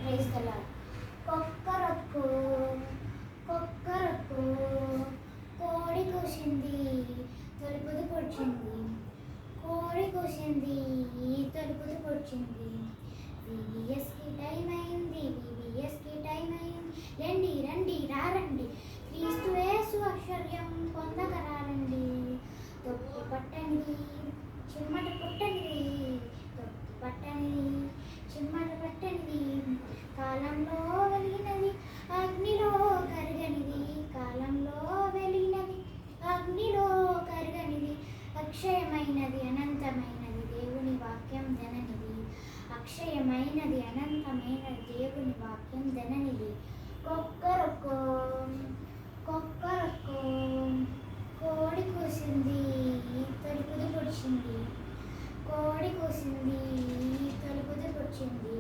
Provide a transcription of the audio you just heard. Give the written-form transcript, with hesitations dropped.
Praise the lord. కొక్కరొక్కో కొక్కరొక్కో కోడి కూసింది తలుపుది పొడిచింది, కోడి కూసింది తలుపుది పొడిచింది. వివిఎస్కి టైం అయింది, వివిఎస్కి టైం అయింది. రండి రండి రారండి, క్రీస్తు యేసు అక్షర్యం పొందగరారండి. తొక్కి పట్టనిది చిమ్మట పుట్టనిది, తొక్కి పట్టనిది చిమ్మట పట్టనిది. కాలంలో వెలిగినది అగ్నిలో కరగనిది, కాలంలో వెలిగినది అగ్నిలో కరగనిది. అక్షయమైనది అనంతమైనది దేవుని వాక్యం జననిది, అక్షయమైనది అనంతమైనది దేవుని వాక్యం జననిది. కొక్కరొక్కో కొక్కరొక్కో కోడి కూసింది తలుపుది పొడిచింది, కోడి కూసింది తలుపుది పొడిచింది.